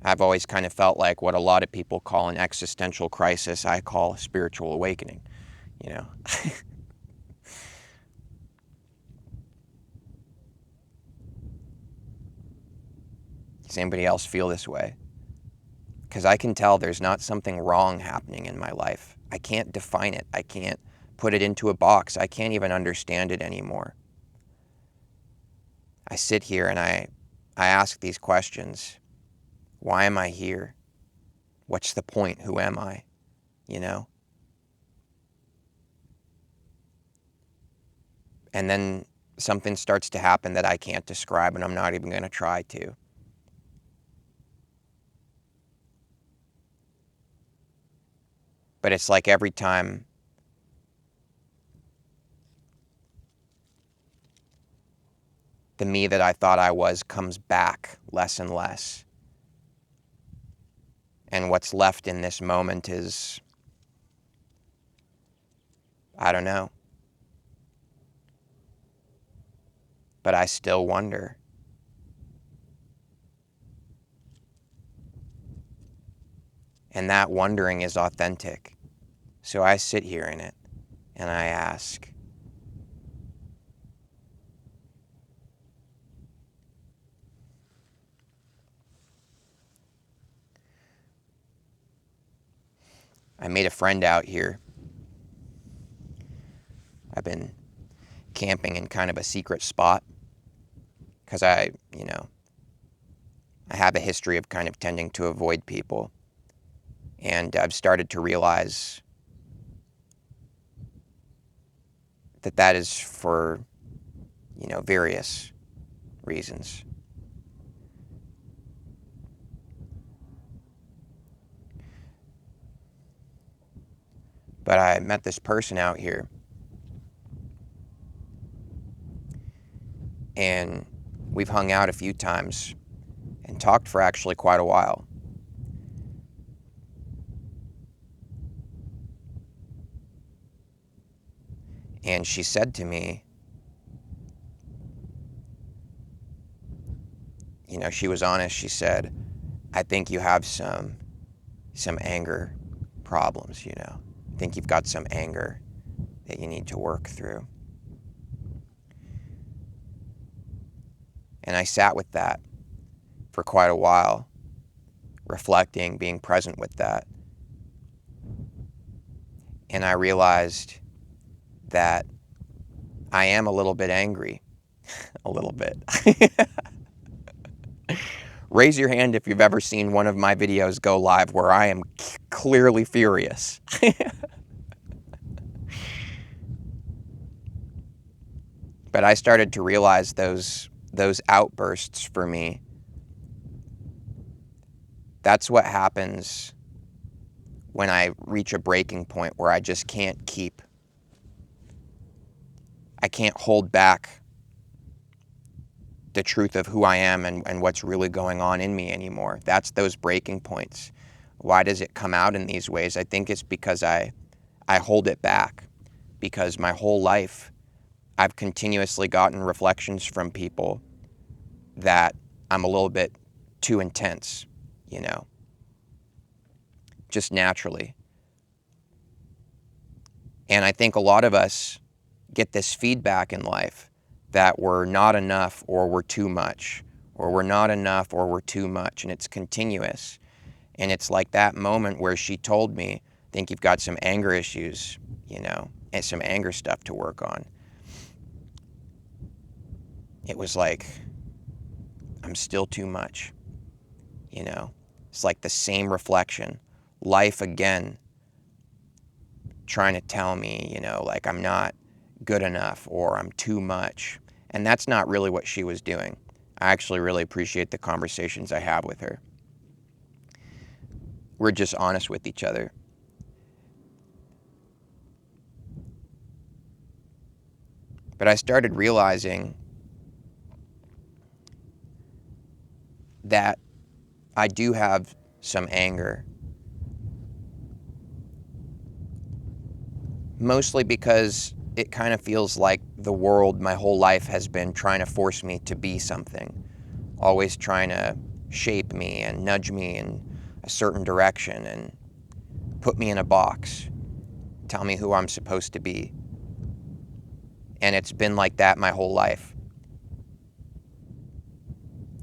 I've always kind of felt like what a lot of people call an existential crisis, I call a spiritual awakening, you know. Does anybody else feel this way? Because I can tell there's not something wrong happening in my life. I can't define it. I can't put it into a box. I can't even understand it anymore. I sit here and I ask these questions. Why am I here? What's the point? Who am I? You know? And then something starts to happen that I can't describe, and I'm not even going to try to. But it's like every time the me that I thought I was comes back less and less. And what's left in this moment is, I don't know. But I still wonder. And that wondering is authentic. So I sit here in it and I ask, I made a friend out here. I've been camping in kind of a secret spot because I have a history of kind of tending to avoid people. And I've started to realize that is for, various reasons. But I met this person out here, and we've hung out a few times and talked for actually quite a while. And she said to me, she was honest. She said, I think you have some anger problems, I think you've got some anger that you need to work through. And I sat with that for quite a while, reflecting, being present with that. And I realized that I am a little bit angry. A little bit. Raise your hand if you've ever seen one of my videos go live where I am clearly furious. But I started to realize those outbursts for me. That's what happens when I reach a breaking point where I just can't hold back the truth of who I am and what's really going on in me anymore. That's those breaking points. Why does it come out in these ways? I think it's because I hold it back, because my whole life I've continuously gotten reflections from people that I'm a little bit too intense, just naturally. And I think a lot of us get this feedback in life that we're not enough or we're too much, or we're not enough or we're too much, and it's continuous. And it's like that moment where she told me, I think you've got some anger issues, and some anger stuff to work on. It was like, I'm still too much, It's like the same reflection. Life again, trying to tell me, like I'm not good enough or I'm too much. And that's not really what she was doing. I actually really appreciate the conversations I have with her. We're just honest with each other. But I started realizing that I do have some anger. Mostly because it kind of feels like the world my whole life has been trying to force me to be something. Always trying to shape me and nudge me in a certain direction and put me in a box, tell me who I'm supposed to be. And it's been like that my whole life.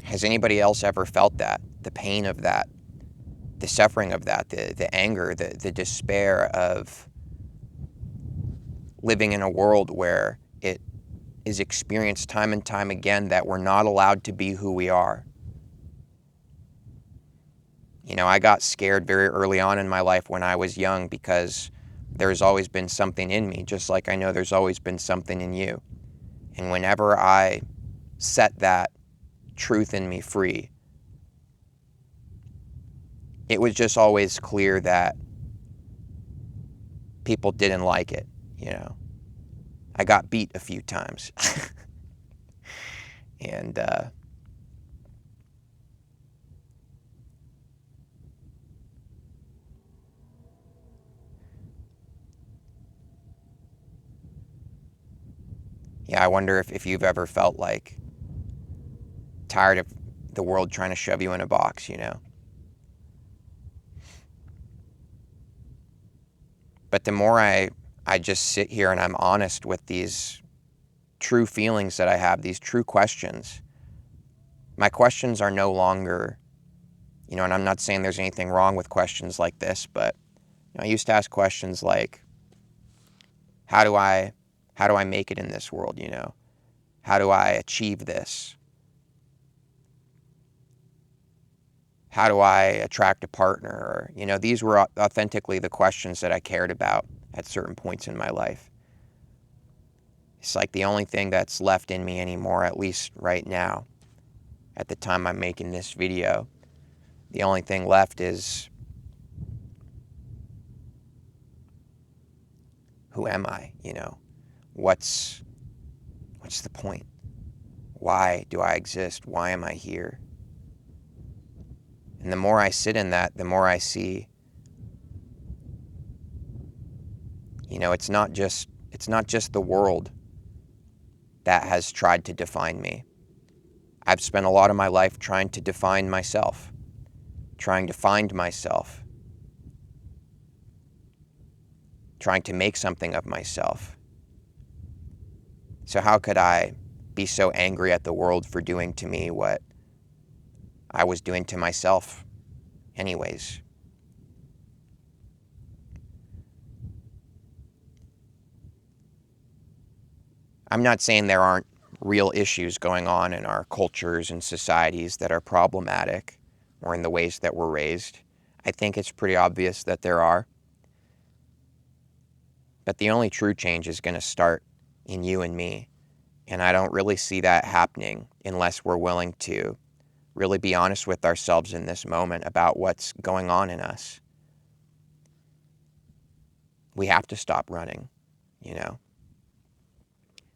Has anybody else ever felt that? The pain of that, the suffering of that, the anger, the despair of living in a world where it is experienced time and time again that we're not allowed to be who we are. You know, I got scared very early on in my life when I was young because there's always been something in me, just like I know there's always been something in you. And whenever I set that truth in me free, it was just always clear that people didn't like it, you know. I got beat a few times. And yeah, I wonder if you've ever felt like tired of the world trying to shove you in a box, you know. But the more I just sit here and I'm honest with these true feelings that I have, these true questions, my questions are no longer, you know, and I'm not saying there's anything wrong with questions like this, but you know, I used to ask questions like, how do I make it in this world, you know? How do I achieve this? How do I attract a partner? Or, you know, these were authentically the questions that I cared about at certain points in my life. It's like the only thing that's left in me anymore, at least right now, at the time I'm making this video, the only thing left is, who am I? You know, what's the point? Why do I exist? Why am I here? And the more I sit in that, the more I see, you know, it's not just the world that has tried to define me. I've spent a lot of my life trying to define myself, trying to find myself, trying to make something of myself. So how could I be so angry at the world for doing to me what I was doing to myself anyways? I'm not saying there aren't real issues going on in our cultures and societies that are problematic or in the ways that we're raised. I think it's pretty obvious that there are. But the only true change is going to start in you and me. And I don't really see that happening unless we're willing to really be honest with ourselves in this moment about what's going on in us. We have to stop running, you know.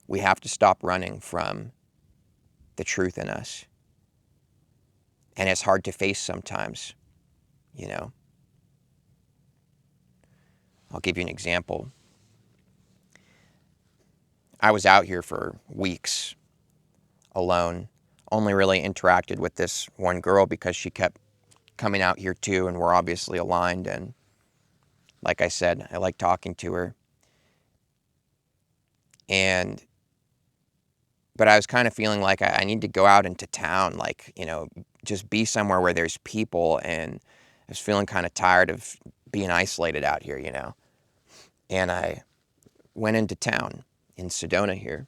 We have to stop running from the truth in us. And it's hard to face sometimes, you know. I'll give you an example. I was out here for weeks alone, only really interacted with this one girl because she kept coming out here too, and we're obviously aligned, and like I said, I like talking to her. And but I was kind of feeling like I need to go out into town, like, you know, just be somewhere where there's people, and I was feeling kind of tired of being isolated out here, you know. And I went into town in Sedona here,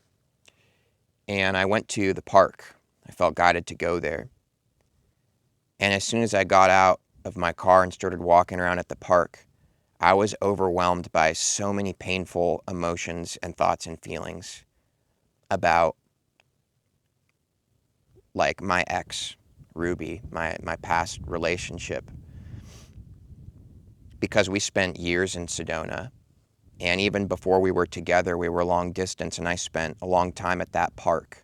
and I went to the park. I felt guided to go there. And as soon as I got out of my car and started walking around at the park, I was overwhelmed by so many painful emotions and thoughts and feelings about, like, my ex, Ruby, my past relationship. Because we spent years in Sedona, and even before we were together, we were long distance, and I spent a long time at that park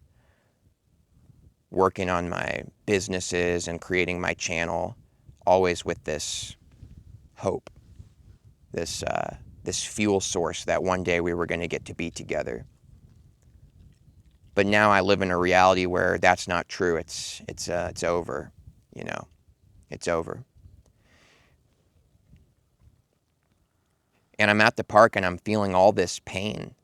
working on my businesses and creating my channel, always with this hope, this fuel source that one day we were going to get to be together. But now I live in a reality where that's not true. It's over. It's over. And I'm at the park and I'm feeling all this pain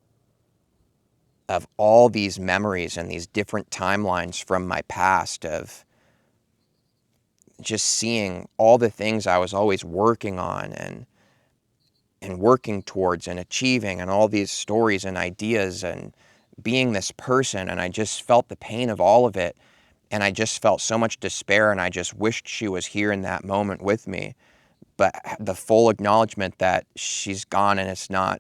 of all these memories and these different timelines from my past, of just seeing all the things I was always working on and working towards and achieving, and all these stories and ideas and being this person. And I just felt the pain of all of it. And I just felt so much despair, and I just wished she was here in that moment with me. But the full acknowledgement that she's gone and it's not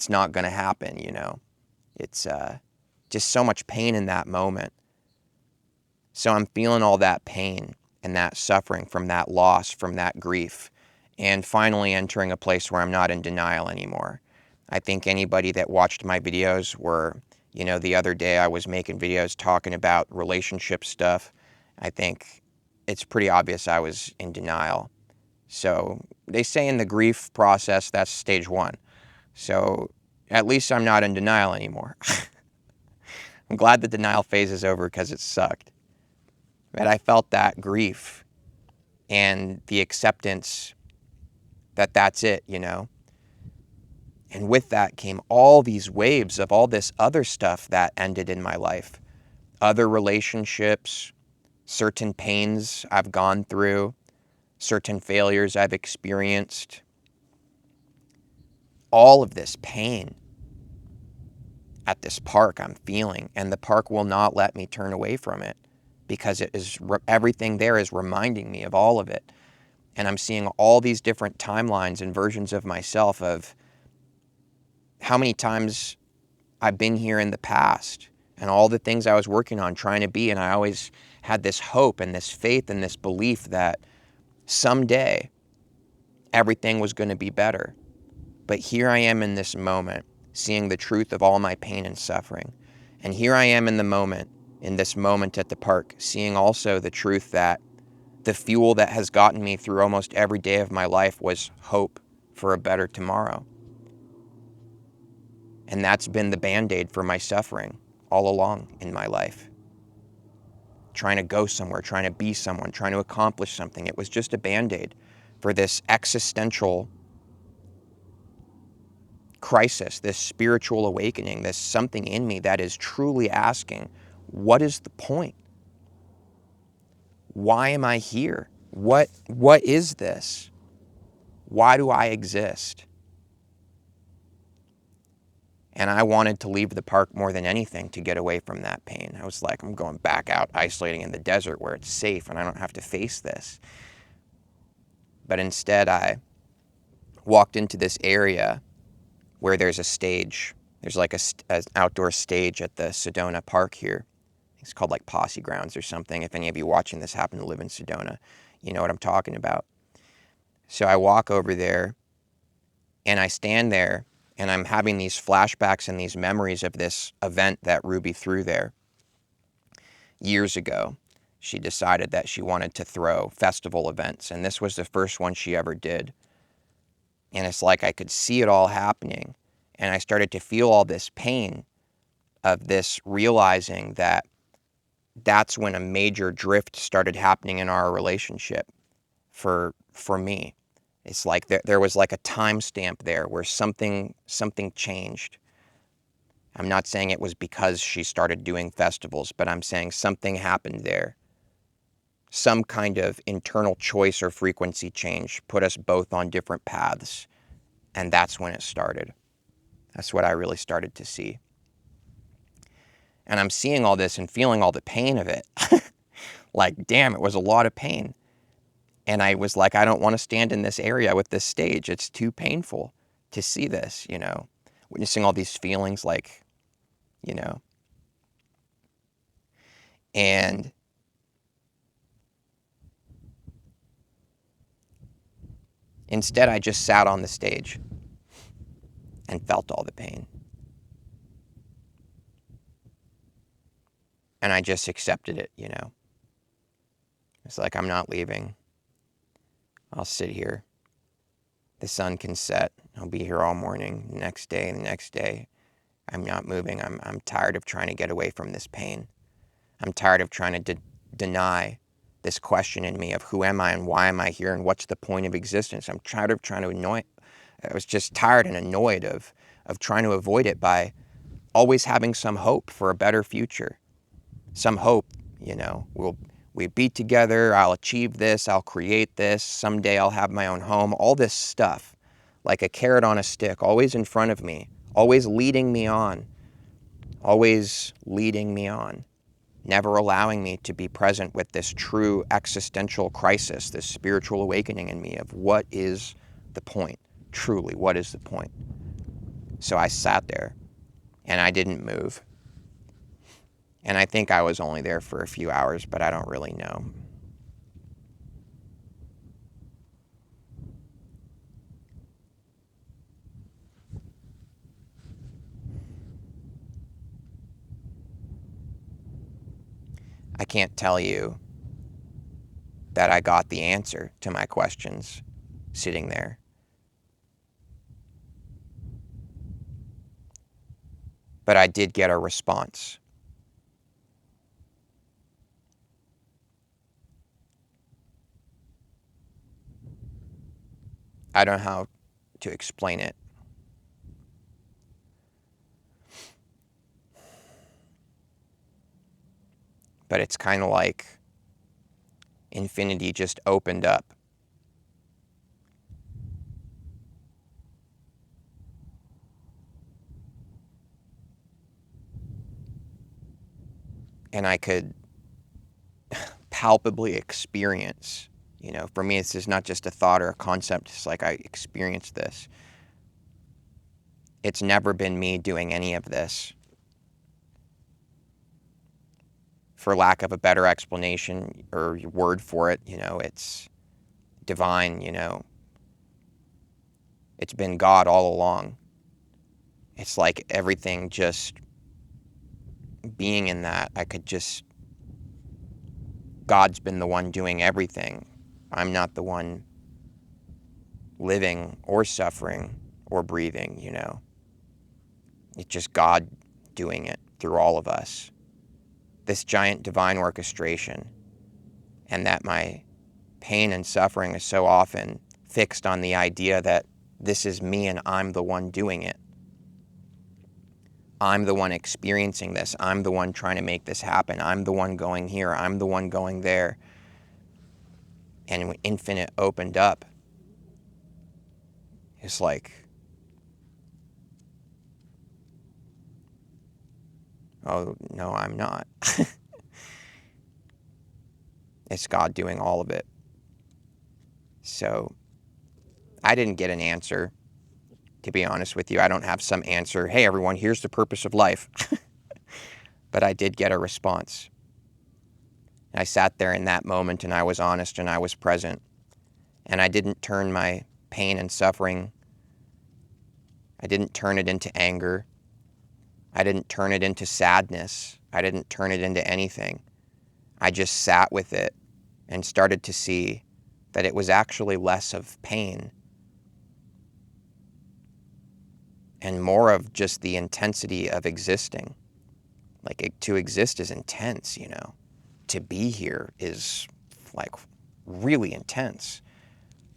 going to happen, It's just so much pain in that moment. So I'm feeling all that pain and that suffering from that loss, from that grief, and finally entering a place where I'm not in denial anymore. I think anybody that watched my videos were, the other day I was making videos talking about relationship stuff. I think it's pretty obvious I was in denial. So they say in the grief process, that's stage 1. So at least I'm not in denial anymore. I'm glad the denial phase is over because it sucked. But I felt that grief and the acceptance that that's it. And with that came all these waves of all this other stuff that ended in my life. Other relationships, certain pains I've gone through, certain failures I've experienced. All of this pain at this park I'm feeling, and the park will not let me turn away from it because everything there is reminding me of all of it. And I'm seeing all these different timelines and versions of myself, of how many times I've been here in the past and all the things I was working on trying to be. And I always had this hope and this faith and this belief that someday everything was going to be better. But here I am in this moment, seeing the truth of all my pain and suffering. And here I am in this moment at the park, seeing also the truth that the fuel that has gotten me through almost every day of my life was hope for a better tomorrow. And that's been the Band-Aid for my suffering all along in my life. Trying to go somewhere, trying to be someone, trying to accomplish something. It was just a Band-Aid for this existential crisis, this spiritual awakening, this something in me that is truly asking, what is the point? Why am I here? What is this? Why do I exist? And I wanted to leave the park more than anything to get away from that pain. I was like, I'm going back out isolating in the desert where it's safe and I don't have to face this. But instead, I walked into this area where there's a stage. There's like an outdoor stage at the Sedona Park here. It's called like Posse Grounds or something. If any of you watching this happen to live in Sedona, you know what I'm talking about. So I walk over there and I stand there and I'm having these flashbacks and these memories of this event that Ruby threw there years ago. She decided that she wanted to throw festival events, and this was the first one she ever did. And it's like I could see it all happening, and I started to feel all this pain of this, realizing that that's when a major drift started happening in our relationship for me. It's like there was like a timestamp there where something changed. I'm not saying it was because she started doing festivals, but I'm saying something happened there. Some kind of internal choice or frequency change put us both on different paths, and that's when it started. That's what I really started to see. And I'm seeing all this and feeling all the pain of it. Like, damn, it was a lot of pain. And I was like, I don't want to stand in this area with this stage. It's too painful to see this, witnessing all these feelings, like, and instead I just sat on the stage and felt all the pain. And I just accepted it. It's like, I'm not leaving. I'll sit here. The sun can set. I'll be here all morning, the next day, the next day. I'm not moving. I'm tired of trying to get away from this pain. I'm tired of trying to deny this question in me of who am I and why am I here and what's the point of existence. I'm tired of trying to annoy. I was just tired and annoyed of trying to avoid it by always having some hope for a better future. Some hope, we be together, I'll achieve this, I'll create this, someday I'll have my own home, all this stuff, like a carrot on a stick, always in front of me, always leading me on, never allowing me to be present with this true existential crisis, this spiritual awakening in me of what is the point, truly, what is the point? So I sat there, and I didn't move. And I think I was only there for a few hours, but I don't really know. I can't tell you that I got the answer to my questions sitting there. But I did get a response. I don't know how to explain it. But it's kind of like infinity just opened up. And I could palpably experience, for me, it's just not just a thought or a concept. It's like I experienced this. It's never been me doing any of this. For lack of a better explanation or word for it, it's divine, It's been God all along. It's like everything just being in that, God's been the one doing everything. I'm not the one living or suffering or breathing, It's just God doing it through all of us. This giant divine orchestration. And that my pain and suffering is so often fixed on the idea that this is me and I'm the one doing it. I'm the one experiencing this. I'm the one trying to make this happen. I'm the one going here. I'm the one going there. And when infinite opened up, it's like, oh, no, I'm not. It's God doing all of it. So I didn't get an answer, to be honest with you. I don't have some answer. Hey, everyone, here's the purpose of life. But I did get a response. I sat there in that moment and I was honest and I was present. And I didn't turn my pain and suffering. I didn't turn it into anger. I didn't turn it into sadness. I didn't turn it into anything. I just sat with it and started to see that it was actually less of pain and more of just the intensity of existing. Like, to exist is intense, To be here is, like, really intense.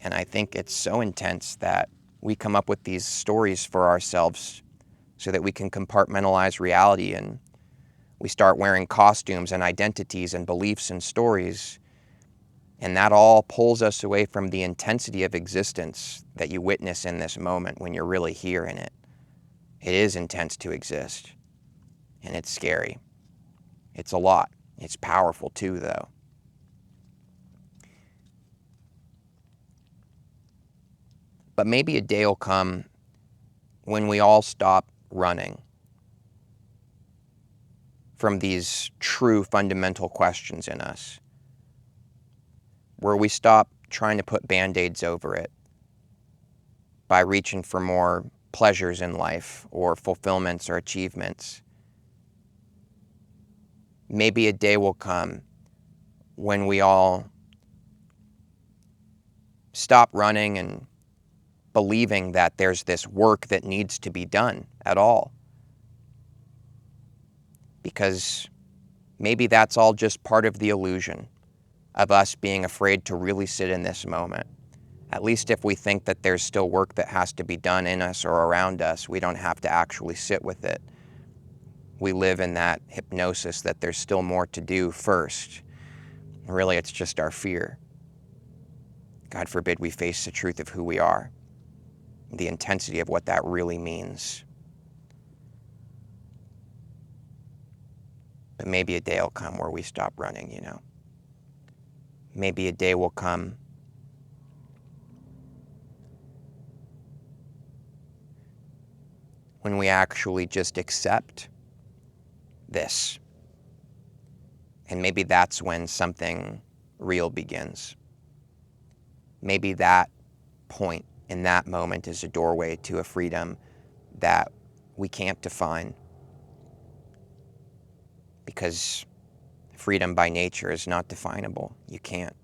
And I think it's so intense that we come up with these stories for ourselves so that we can compartmentalize reality, and we start wearing costumes and identities and beliefs and stories. And that all pulls us away from the intensity of existence that you witness in this moment when you're really here in it. It is intense to exist, and it's scary. It's a lot. It's powerful too, though. But maybe a day will come when we all stop running from these true fundamental questions in us, where we stop trying to put Band-Aids over it by reaching for more pleasures in life or fulfillments or achievements. Maybe a day will come when we all stop running and believing that there's this work that needs to be done at all. Because maybe that's all just part of the illusion. of us being afraid to really sit in this moment. At least if we think that there's still work that has to be done in us or around us, we don't have to actually sit with it. We live in that hypnosis that there's still more to do first. Really, it's just our fear. God forbid we face the truth of who we are, the intensity of what that really means. But maybe a day will come where we stop running, you know. Maybe a day will come when we actually just accept this. And maybe that's when something real begins. Maybe that point in that moment is a doorway to a freedom that we can't define, because freedom by nature is not definable. You can't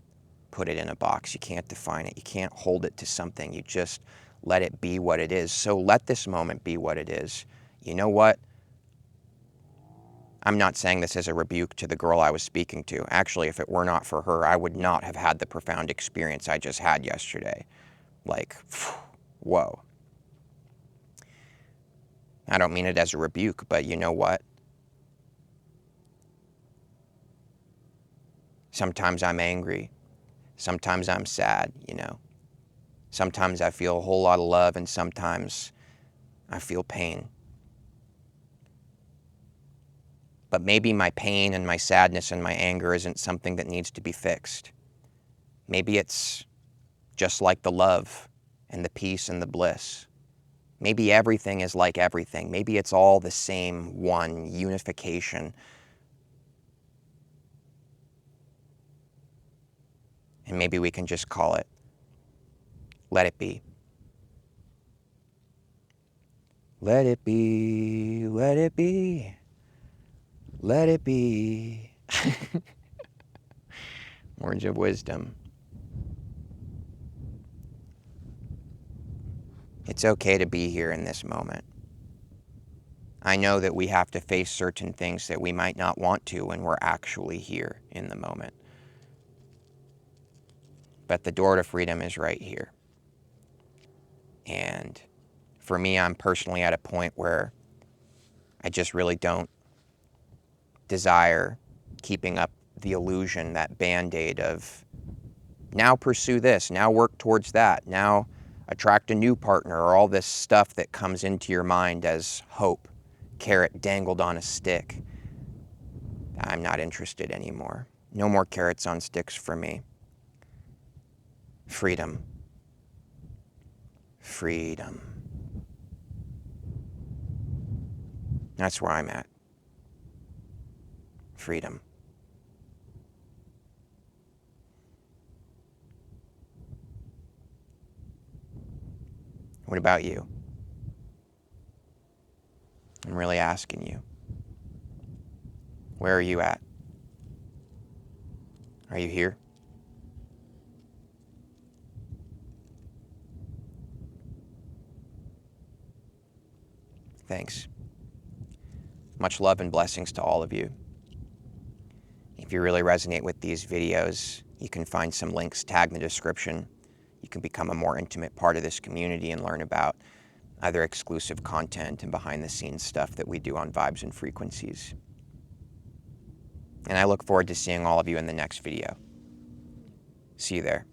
put it in a box. You can't define it. You can't hold it to something. You just let it be what it is. So let this moment be what it is. You know what? I'm not saying this as a rebuke to the girl I was speaking to. Actually, if it were not for her, I would not have had the profound experience I just had yesterday. Like, whoa. I don't mean it as a rebuke, but you know what? Sometimes I'm angry. Sometimes I'm sad, you know. Sometimes I feel a whole lot of love, and sometimes I feel pain. But maybe my pain and my sadness and my anger isn't something that needs to be fixed. Maybe it's just like the love and the peace and the bliss. Maybe everything is like everything. Maybe it's all the same one unification. And maybe we can just call it, let it be. Let it be, let it be, let it be. Words of wisdom. It's okay to be here in this moment. I know that we have to face certain things that we might not want to when we're actually here in the moment. But the door to freedom is right here. And for me, I'm personally at a point where I just really don't desire keeping up the illusion, that band-aid of now pursue this, now work towards that, now attract a new partner, or all this stuff that comes into your mind as hope, carrot dangled on a stick. I'm not interested anymore. No more carrots on sticks for me. Freedom. Freedom. That's where I'm at. Freedom. What about you? I'm really asking you. Where are you at? Are you here? Thanks. Much love and blessings to all of you. If you really resonate with these videos, you can find some links tagged in the description. You can become a more intimate part of this community and learn about other exclusive content and behind-the-scenes stuff that we do on Vibes and Frequencies. And I look forward to seeing all of you in the next video. See you there.